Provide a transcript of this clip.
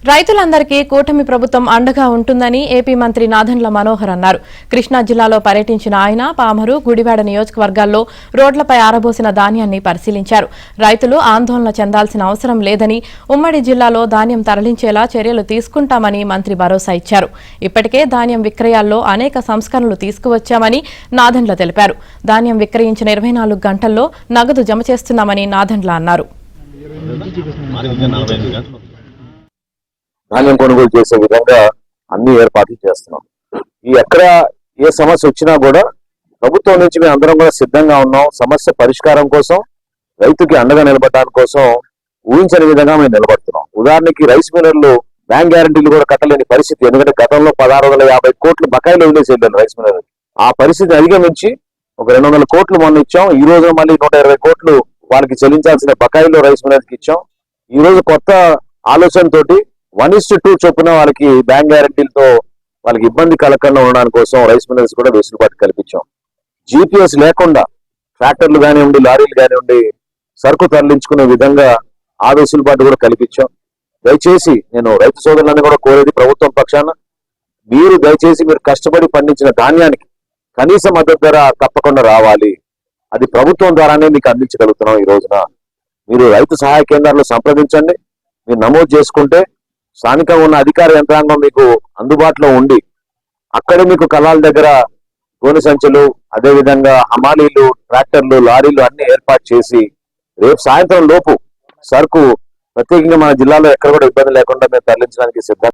రైతులందరికీ కూటమి ప్రభుత్వం అండగా ఉంటుందని ఏపీ మంత్రి నాదెండ్ల మనోహర్ అన్నారు. కృష్ణా జిల్లాలో పర్యటించిన ఆయన పామరు, గుడివాడ నియోజకవర్గాల్లో రోడ్లపై ఆరబోసిన ధాన్యాన్ని పరిశీలించారు. రైతులు ఆందోళన చెందాల్సిన అవసరం లేదని, ఉమ్మడి జిల్లాలో ధాన్యం తరలించేలా చర్యలు తీసుకుంటామని మంత్రి భరోసా ఇచ్చారు. ఇప్పటికే ధాన్యం విక్రయాల్లో అనేక సంస్కరణలు తీసుకువచ్చామని నాదెండ్ల తెలిపారు. ధాన్యం విక్రయించిన 24 గంటల్లో నగదు జమ చేస్తున్నామని నాదెండ్ల అన్నారు. ధాన్యం కొనుగోలు చేసే విధంగా అన్ని ఏర్పాట్లు చేస్తున్నాం. ఎక్కడ ఏ సమస్య వచ్చినా కూడా ప్రభుత్వం నుంచి మేము అందరం కూడా సిద్ధంగా ఉన్నాం. సమస్య పరిష్కారం కోసం, రైతుకి అండగా నిలబడడానికి కోసం ఊహించని విధంగా మేము నిలబడుతున్నాం. ఉదాహరణకి రైస్ మిల్లర్లు బ్యాంక్ గ్యారంటీలు కూడా కట్టలేని పరిస్థితి. ఎందుకంటే గతంలో 1650 కోట్లు బకాయిలు వదిలేసి వెళ్ళారు రైస్ మిల్లర్లు. ఆ పరిస్థితిని అధిగమించి ఒక 200 కోట్లు మొన్న ఇచ్చాం. ఈ రోజు మళ్ళీ 120 కోట్లు వాళ్ళకి చెల్లించాల్సిన బకాయిలు రైస్ మిల్లర్కి ఇచ్చాం. ఈ రోజు కొత్త ఆలోచనతోటి 1:2 చొప్పున వాళ్ళకి బ్యాంక్ గ్యారంటీలతో వాళ్ళకి ఇబ్బంది కలగకుండా ఉండడానికి కోసం రైస్ మిల్లర్స్ కూడా వెసులుబాటు కల్పించాం. GPS లేకుండా ట్రాక్టర్లు కానివ్వండి, లారీలు కానివ్వండి సరుకు తరలించుకునే విధంగా ఆ వెసులుబాటు కూడా కల్పించాం. దయచేసి నేను రైతు సోదరులను కూడా కోరేది ప్రభుత్వం పక్షాన, దయచేసి మీరు కష్టపడి పండించిన ధాన్యానికి కనీస మద్దతు ధర తప్పకుండా రావాలి. అది ప్రభుత్వం ద్వారానే మీకు అందించగలుగుతున్నాం. ఈ రోజున మీరు రైతు సహాయ కేంద్రాల్లో సంప్రదించండి. మీరు నమోదు చేసుకుంటే స్థానికంగా ఉన్న అధికార యంత్రాంగం మీకు అందుబాటులో ఉండి అక్కడే మీకు కళాల దగ్గర గోనె సంచులు, అదేవిధంగా హమాలీలు, ట్రాక్టర్లు, లారీలు అన్ని ఏర్పాటు చేసి రేపు సాయంత్రం లోపు సరుకు ప్రత్యేకంగా మన జిల్లాలో ఎక్కడ కూడా ఇబ్బంది లేకుండా మేము తరలించడానికి సిద్ధం.